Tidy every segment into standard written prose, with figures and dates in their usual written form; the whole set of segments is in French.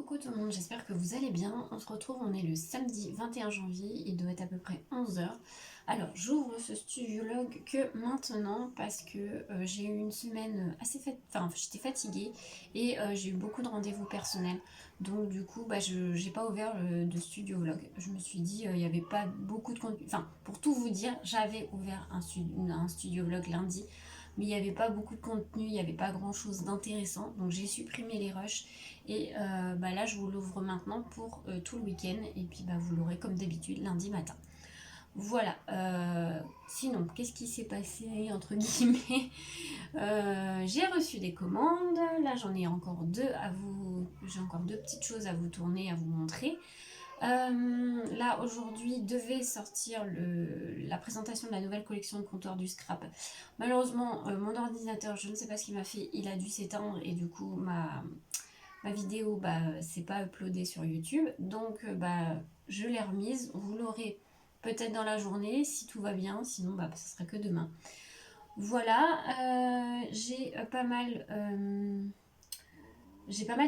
Coucou tout le monde, j'espère que vous allez bien. On se retrouve, on est le samedi 21 janvier, il doit être à peu près 11 heures. Alors j'ouvre ce studiologue que maintenant parce que j'ai eu une semaine assez enfin j'étais fatiguée et j'ai eu beaucoup de rendez-vous personnels. Donc du coup j'ai pas ouvert de studiologue. Je me suis dit il n'y avait pas beaucoup de contenu. Enfin pour tout vous dire, j'avais ouvert un studiologue lundi. Mais il n'y avait pas beaucoup de contenu, il n'y avait pas grand chose d'intéressant. Donc j'ai supprimé les rushs. Et là, je vous l'ouvre maintenant pour tout le week-end. Et puis, vous l'aurez comme d'habitude lundi matin. Voilà. Sinon, qu'est-ce qui s'est passé entre guillemets? J'ai reçu des commandes. Là, j'en ai encore deux à vous. J'ai encore deux petites choses à vous tourner, à vous montrer. Là, aujourd'hui, devait sortir la présentation de la nouvelle collection de comptoirs du scrap. Malheureusement, mon ordinateur, je ne sais pas ce qu'il m'a fait. Il a dû s'éteindre et du coup, ma vidéo c'est pas uploadé sur YouTube, donc je l'ai remise. Vous l'aurez peut-être dans la journée si tout va bien, sinon ce sera que demain. Voilà, j'ai pas mal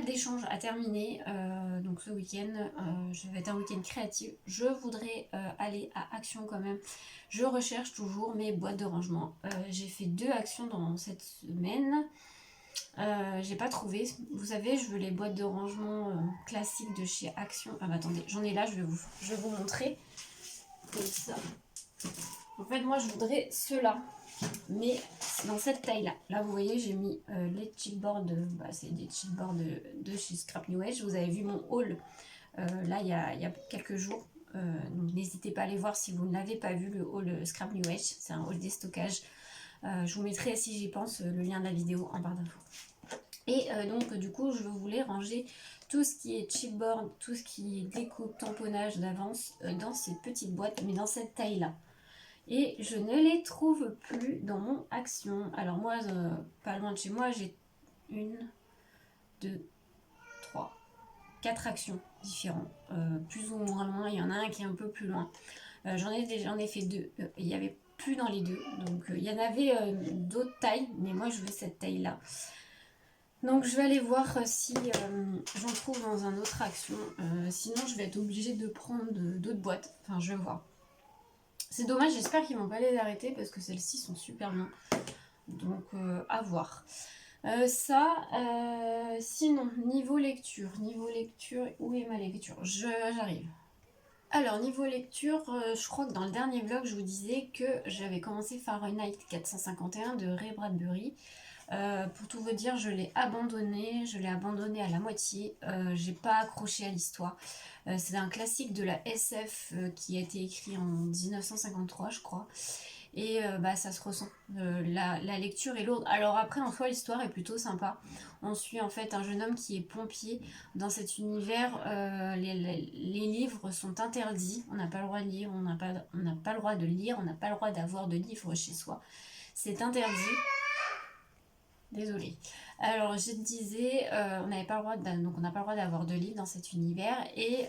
d'échanges à terminer, donc ce week-end, je vais être un week-end créatif. Je voudrais aller à Action quand même. Je recherche toujours mes boîtes de rangement. J'ai fait 2 actions dans cette semaine. J'ai pas trouvé. Vous savez, je veux les boîtes de rangement classiques de chez Action. Ah attendez, j'en ai là, je vais vous montrer. Comme ça. En fait, moi, je voudrais ceux-là. Mais dans cette taille-là. Là, vous voyez, j'ai mis les chipboards. C'est des chipboards de chez Scrap New Age. Vous avez vu mon haul là, il y a quelques jours. Donc, n'hésitez pas à aller voir si vous ne l'avez pas vu, le haul Scrap New Age. C'est un haul déstockage. Je vous mettrai, si j'y pense, le lien de la vidéo en barre d'infos. Et donc du coup je voulais ranger tout ce qui est chipboard, tout ce qui est découpe, tamponnage d'avance dans ces petites boîtes, mais dans cette taille là. Et je ne les trouve plus dans mon Action. Alors moi, pas loin de chez moi, j'ai 1, 2, 3, 4 actions différentes. Plus ou moins loin, il y en a un qui est un peu plus loin. J'en ai fait 2. Il n'y avait plus dans les deux. Donc il y en avait d'autres tailles, mais moi je veux cette taille là. Donc je vais aller voir si j'en trouve dans un autre Action. Sinon je vais être obligée de prendre d'autres boîtes. Enfin je vais voir. C'est dommage, j'espère qu'ils vont pas les arrêter parce que celles-ci sont super bien. Donc à voir. Sinon, niveau lecture, où est ma lecture? J'arrive. Alors niveau lecture, je crois que dans le dernier vlog je vous disais que j'avais commencé Fahrenheit 451 de Ray Bradbury. Pour tout vous dire, je l'ai abandonné à la moitié. J'ai pas accroché à l'histoire. C'est un classique de la SF qui a été écrit en 1953 je crois. Et ça se ressent. La lecture est lourde. Alors après, en soi, l'histoire est plutôt sympa. On suit en fait un jeune homme qui est pompier dans cet univers. Les livres sont interdits. On n'a pas le droit de lire, on n'a pas le droit de lire, on n'a pas le droit d'avoir de livres chez soi. C'est interdit. Désolée. Alors je te disais, on n'a pas le droit d'avoir de livres dans cet univers. Et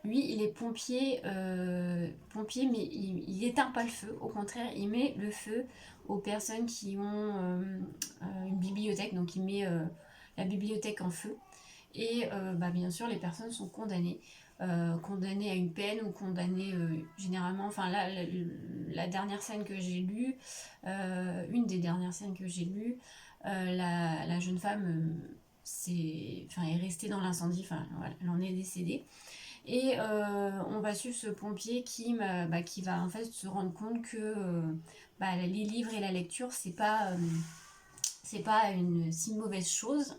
lui, il est pompier, mais il éteint pas le feu. Au contraire, il met le feu aux personnes qui ont une bibliothèque. Donc il met la bibliothèque en feu. Et bien sûr, les personnes sont condamnées. Condamnées à une peine ou condamnées généralement. Enfin là, la dernière scène que j'ai lue, une des dernières scènes que j'ai lues, la jeune femme est restée dans l'incendie. Enfin voilà, elle en est décédée. Et on va suivre ce pompier qui va en fait se rendre compte que les livres et la lecture c'est pas une si mauvaise chose.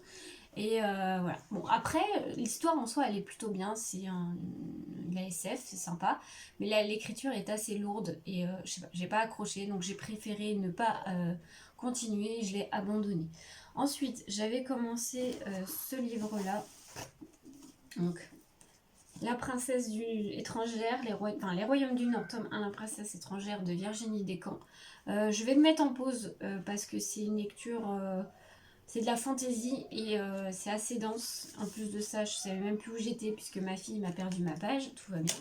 Et voilà. Bon, après, l'histoire en soi, elle est plutôt bien. C'est la SF, c'est sympa. Mais l'écriture est assez lourde. Et je sais pas, j'ai pas accroché. Donc j'ai préféré ne pas continuer. Je l'ai abandonné. Ensuite, j'avais commencé ce livre-là. Donc, La princesse étrangère, les royaumes du Nord, tome 1, La princesse étrangère de Virginie Despentes. Je vais le mettre en pause parce que c'est une lecture... c'est de la fantaisie et c'est assez dense. En plus de ça, je savais même plus où j'étais puisque ma fille m'a perdu ma page. Tout va bien.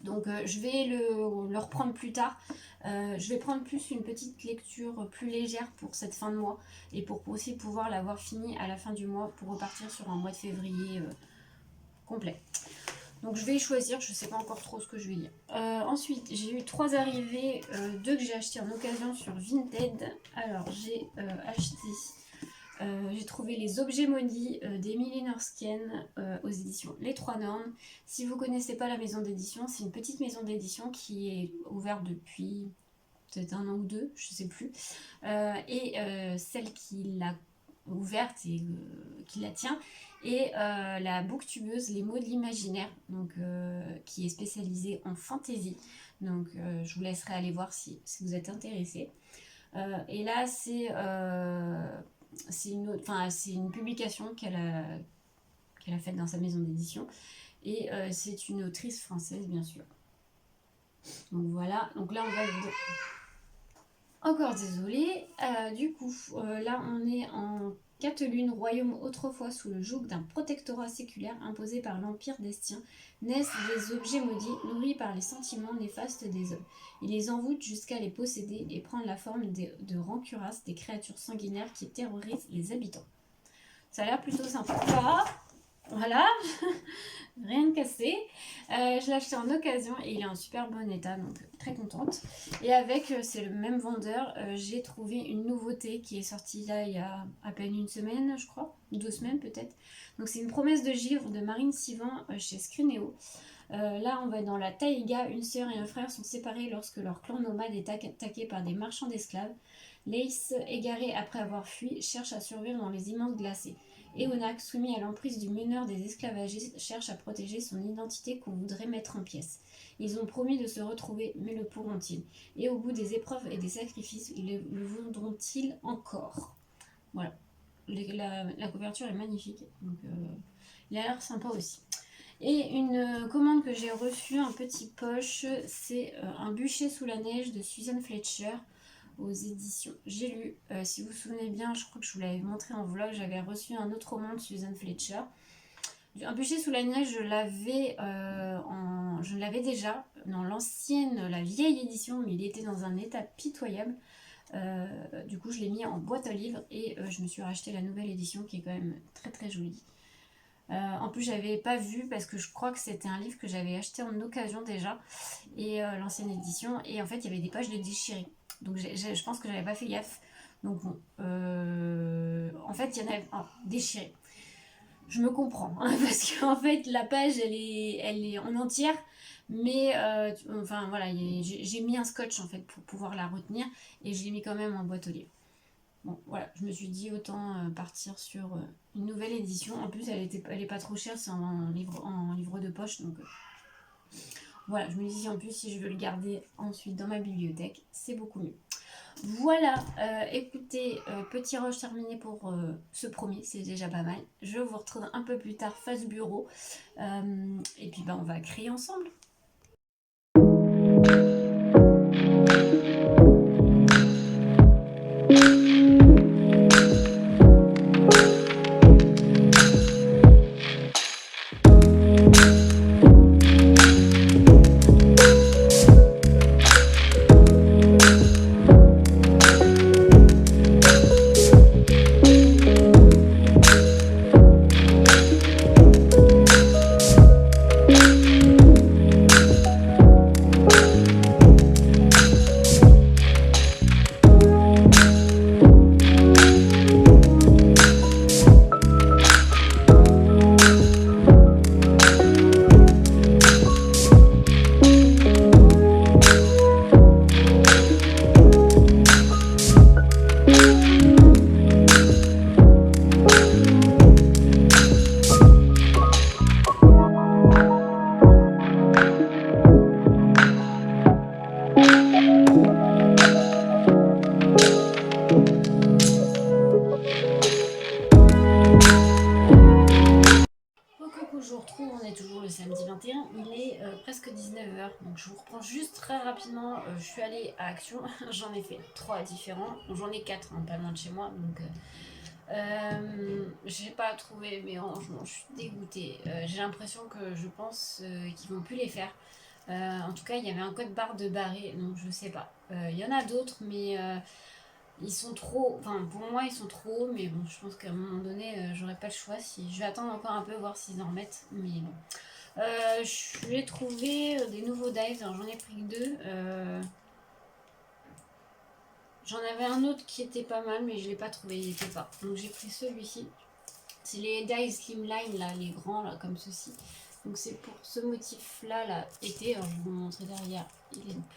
Donc je vais le reprendre plus tard. Je vais prendre plus une petite lecture plus légère pour cette fin de mois et pour aussi pouvoir l'avoir fini à la fin du mois pour repartir sur un mois de février complet. Donc je vais choisir, je ne sais pas encore trop ce que je vais lire. Ensuite, j'ai eu 3 arrivées, 2 que j'ai acheté en occasion sur Vinted. Alors j'ai acheté, j'ai trouvé Les Objets Maudits d'Emily Norskind aux éditions Les Trois Nornes. Si vous ne connaissez pas la maison d'édition, c'est une petite maison d'édition qui est ouverte depuis peut-être 1 an ou 2, je ne sais plus. Celle qui l'a ouverte et qui la tient, et la booktubeuse Les Mots de l'Imaginaire, donc qui est spécialisée en fantasy. Donc je vous laisserai aller voir si vous êtes intéressés. Et là c'est une publication qu'elle a faite dans sa maison d'édition, et c'est une autrice française bien sûr. Donc voilà, donc là on va encore désolée. Du coup, là on est en Catelune, royaume autrefois sous le joug d'un protectorat séculaire imposé par l'Empire d'Estien, naissent des objets maudits nourris par les sentiments néfastes des hommes. Ils les envoûtent jusqu'à les posséder et prendre la forme de rancuraces, des créatures sanguinaires qui terrorisent les habitants. Ça a l'air plutôt sympa. Voilà. Rien de cassé. Je l'ai acheté en occasion et il est en super bon état, donc très contente. Et avec, c'est le même vendeur, j'ai trouvé une nouveauté qui est sortie là il y a à peine 1 semaine, je crois, 2 semaines peut-être. Donc c'est une promesse de givre de Marine Sivan chez Scrineo. Là on va dans la taïga, une sœur et un frère sont séparés lorsque leur clan nomade est attaqué par des marchands d'esclaves. Lace, égaré après avoir fui, cherche à survivre dans les immenses glacés. Eonak, soumis à l'emprise du meneur des esclavagistes, cherche à protéger son identité qu'on voudrait mettre en pièces. Ils ont promis de se retrouver, mais le pourront-ils? Et au bout des épreuves et des sacrifices, le voudront-ils encore? Voilà. La couverture est magnifique, donc il a l'air sympa aussi. Et une commande que j'ai reçue, un petit poche, c'est Un bûcher sous la neige de Susan Fletcher aux éditions J'ai lu. Si vous vous souvenez bien, je crois que je vous l'avais montré en vlog, j'avais reçu un autre roman de Susan Fletcher. Un bûcher sous la neige, je l'avais déjà dans l'ancienne, la vieille édition, mais il était dans un état pitoyable. Du coup, je l'ai mis en boîte à livres et je me suis racheté la nouvelle édition qui est quand même très très jolie. En plus, j'avais pas vu parce que je crois que c'était un livre que j'avais acheté en occasion déjà, et l'ancienne édition, et en fait il y avait des pages de déchirées. Donc je pense que j'avais pas fait gaffe. Donc bon, en fait il y en avait déchiré. Je me comprends, hein, parce qu'en fait la page elle est en entière, mais enfin voilà, j'ai mis un scotch en fait pour pouvoir la retenir, et je l'ai mis quand même en boîte aux livres. Bon, voilà, je me suis dit autant partir sur une nouvelle édition. En plus, elle est pas trop chère, c'est en livre de poche. Donc voilà, je me dis en plus si je veux le garder ensuite dans ma bibliothèque, c'est beaucoup mieux. Voilà, écoutez, petit rush terminé pour ce premier, c'est déjà pas mal. Je vous retrouve un peu plus tard face bureau. Et puis on va créer ensemble. Je vous retrouve, on est toujours le samedi 21, il est presque 19h, donc je vous reprends juste très rapidement. Je suis allée à Action, j'en ai fait 3 différents, j'en ai 4 pas loin de chez moi, donc j'ai pas trouvé mes rangements, je suis dégoûtée. J'ai l'impression que je pense qu'ils vont plus les faire. En tout cas, il y avait un code barre de barré, donc je sais pas. Il y en a d'autres, mais ils sont trop. Enfin, pour moi, ils sont trop hauts, mais bon, je pense qu'à un moment donné, j'aurais pas le choix. Si je vais attendre encore un peu, voir s'ils en remettent, mais bon. Je vais trouver des nouveaux dives, alors j'en ai pris que deux. J'en avais un autre qui était pas mal, mais je l'ai pas trouvé, il était pas. Donc j'ai pris celui-ci. C'est les dies slimline, là, les grands, là, comme ceci. Donc c'est pour ce motif-là, là, été. Alors je vais vous montrer derrière,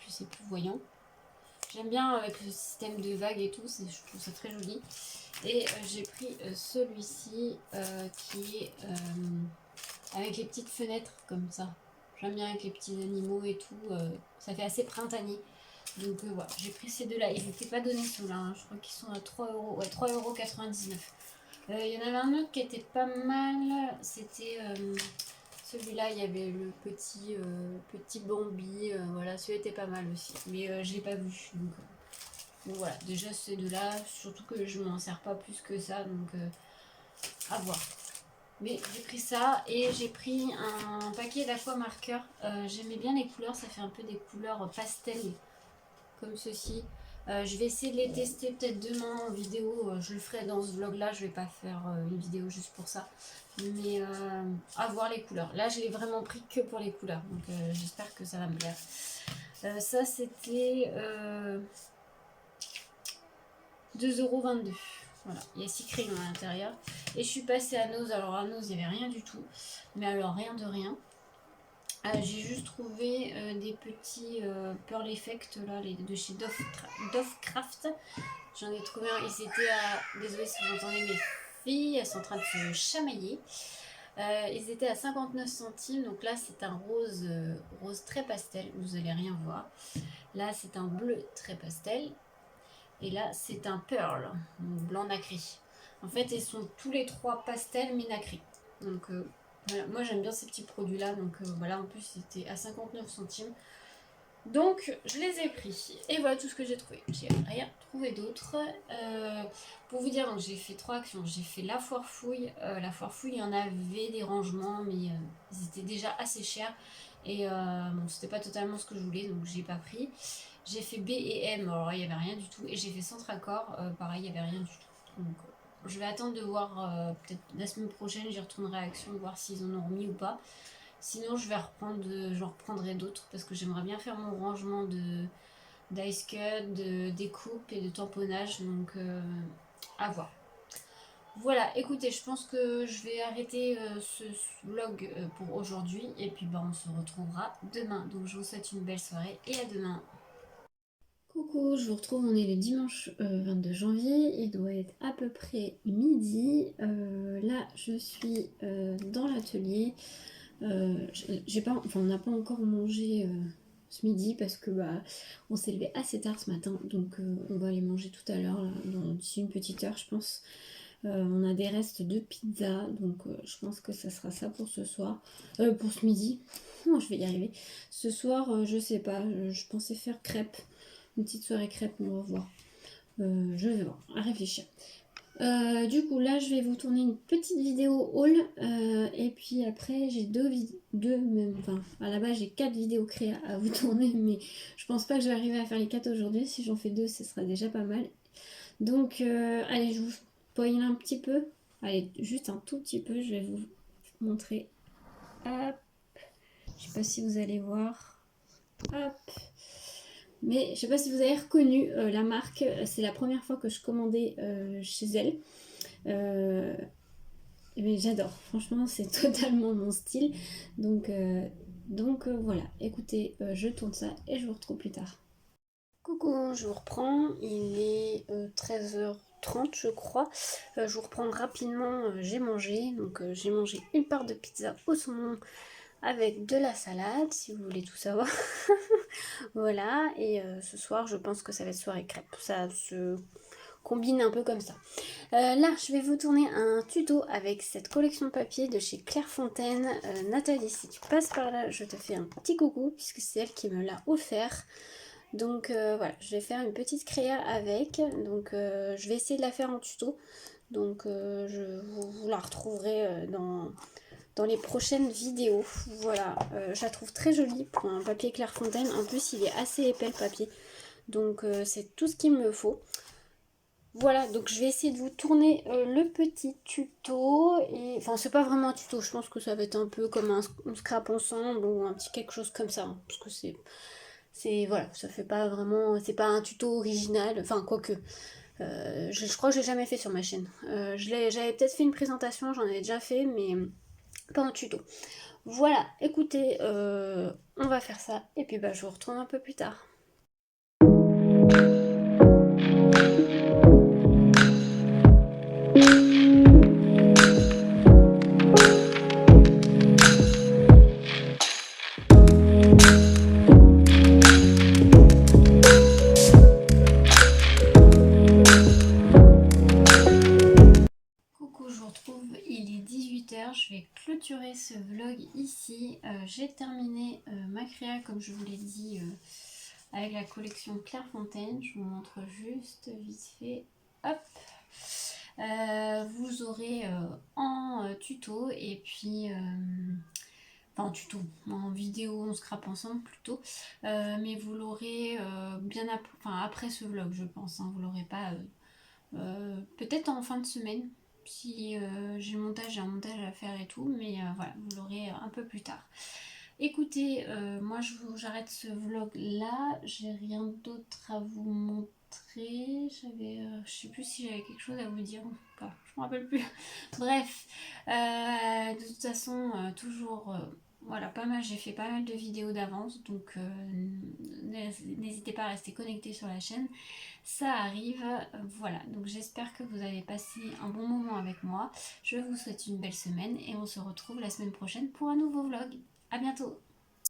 c'est plus voyant. J'aime bien avec le système de vagues et tout, je trouve ça très joli. Et j'ai pris celui-ci qui est avec les petites fenêtres comme ça. J'aime bien avec les petits animaux et tout. Ça fait assez printanier. Donc voilà, j'ai pris ces deux-là. Ils n'étaient pas donnés ceux-là. Hein. Je crois qu'ils sont à 3 euros. Ouais, 3,99 €. Il y en avait un autre qui était pas mal. C'était celui-là. Il y avait le petit Bambi. Voilà, celui-là était pas mal aussi. Mais je l'ai pas vu. Donc voilà, déjà ces deux-là. Surtout que je m'en sers pas plus que ça. Donc à voir. Mais j'ai pris ça et j'ai pris un paquet d'aquamarqueurs. J'aimais bien les couleurs, ça fait un peu des couleurs pastel comme ceci. Je vais essayer de les tester peut-être demain en vidéo. Je le ferai dans ce vlog là, je vais pas faire une vidéo juste pour ça. Mais à voir les couleurs. Là, je l'ai vraiment pris que pour les couleurs. Donc j'espère que ça va me plaire. Ça, c'était 2,22 €. Voilà, il y a 6 crayons à l'intérieur. Et je suis passée à Nose. Alors à Nose, il n'y avait rien du tout. Mais alors, rien de rien. J'ai juste trouvé des petits Pearl Effect là, de chez Dovecraft. J'en ai trouvé un. Ils étaient à. Désolée si vous entendez mes filles, elles sont en train de se chamailler. Ils étaient à 59 centimes. Donc là, c'est un rose très pastel. Vous n'allez rien voir. Là, c'est un bleu très pastel. Et là, c'est un pearl, blanc nacré. En fait, ils sont tous les trois pastels mais nacrés. Donc voilà, moi j'aime bien ces petits produits-là. Donc voilà, en plus c'était à 59 centimes. Donc je les ai pris. Et voilà tout ce que j'ai trouvé. J'ai rien trouvé d'autre. Pour vous dire, donc j'ai fait 3 actions. J'ai fait la foire fouille. La foire fouille, il y en avait des rangements, mais ils étaient déjà assez chers. Et bon, c'était pas totalement ce que je voulais, donc j'ai pas pris. J'ai fait B et M, alors il n'y avait rien du tout. Et j'ai fait Centre Accord, pareil, il n'y avait rien du tout. Donc je vais attendre de voir, peut-être la semaine prochaine, j'y retournerai à Action, voir s'ils en ont remis ou pas. Sinon, j'en reprendrai d'autres parce que j'aimerais bien faire mon rangement d'ice cut, de découpe et de tamponnage. Donc à voir. Voilà, écoutez, je pense que je vais arrêter ce vlog pour aujourd'hui. Et puis on se retrouvera demain. Donc je vous souhaite une belle soirée et à demain. Coucou, je vous retrouve, on est le dimanche 22 janvier, il doit être à peu près midi. Là, je suis dans l'atelier. On n'a pas encore mangé ce midi parce que on s'est levé assez tard ce matin, donc on va aller manger tout à l'heure, d'ici une petite heure, je pense. On a des restes de pizza, donc je pense que ça sera ça pour ce soir, pour ce midi. Oh, je vais y arriver. Ce soir, je sais pas, je pensais faire crêpes. Une petite soirée crêpes, on va voir. Je vais voir, à réfléchir. Du coup, là, je vais vous tourner une petite vidéo haul. Et puis après, j'ai deux même. Enfin, à la base, j'ai 4 vidéos créées à vous tourner. Mais je pense pas que je vais arriver à faire les 4 aujourd'hui. Si j'en fais 2, ce sera déjà pas mal. Donc, allez, je vous spoil un petit peu. Allez, juste un tout petit peu. Je vais vous montrer. Hop. Je sais pas si vous allez voir. Hop. Mais je sais pas si vous avez reconnu la marque. C'est la première fois que je commandais chez elle. Mais j'adore. Franchement, c'est totalement mon style. Donc voilà. Écoutez, je tourne ça et je vous retrouve plus tard. Coucou, je vous reprends. Il est 13h30 je crois. Je vous reprends rapidement. J'ai mangé. Donc j'ai mangé une part de pizza au saumon avec de la salade, si vous voulez tout savoir. Voilà, et ce soir, je pense que ça va être soirée crêpes. Ça se combine un peu comme ça. Là, je vais vous tourner un tuto avec cette collection de papier de chez Clairefontaine. Nathalie, si tu passes par là, je te fais un petit coucou, puisque c'est elle qui me l'a offert. Donc voilà, je vais faire une petite créa avec. Donc je vais essayer de la faire en tuto. Donc vous la retrouverez dans les prochaines vidéos. Voilà, je la trouve très jolie pour un papier Clairefontaine. En plus, il est assez épais le papier. Donc c'est tout ce qu'il me faut. Voilà, donc je vais essayer de vous tourner le petit tuto. Et enfin, c'est pas vraiment un tuto, je pense que ça va être un peu comme un scrap ensemble ou un petit quelque chose comme ça. Hein, parce que voilà, ça fait pas vraiment, c'est pas un tuto original. Enfin, quoique, je crois que je l'ai jamais fait sur ma chaîne. J'avais peut-être fait une présentation, j'en avais déjà fait, mais pas en tuto. Voilà, écoutez, on va faire ça. Et puis bah, je vous retrouve un peu plus tard. Coucou, je vous retrouve, il est 18 h, je vais clôturer ce vlog ici. J'ai terminé ma créa comme je vous l'ai dit avec la collection Clairefontaine. Je vous montre juste vite fait. Hop, vous aurez en tuto et puis enfin en tuto, en vidéo, on scrape ensemble plutôt, mais vous l'aurez bien après ce vlog, je pense, hein, vous l'aurez pas peut-être en fin de semaine si j'ai un montage à faire et tout, mais voilà, vous l'aurez un peu plus tard. Écoutez, moi j'arrête ce vlog là, j'ai rien d'autre à vous montrer. Je sais plus si j'avais quelque chose à vous dire ou pas, je me rappelle plus. Bref, de toute façon, toujours voilà, j'ai fait pas mal de vidéos d'avance, donc n'hésitez pas à rester connecté sur la chaîne. Ça arrive, voilà, donc j'espère que vous avez passé un bon moment avec moi. Je vous souhaite une belle semaine et on se retrouve la semaine prochaine pour un nouveau vlog. À bientôt!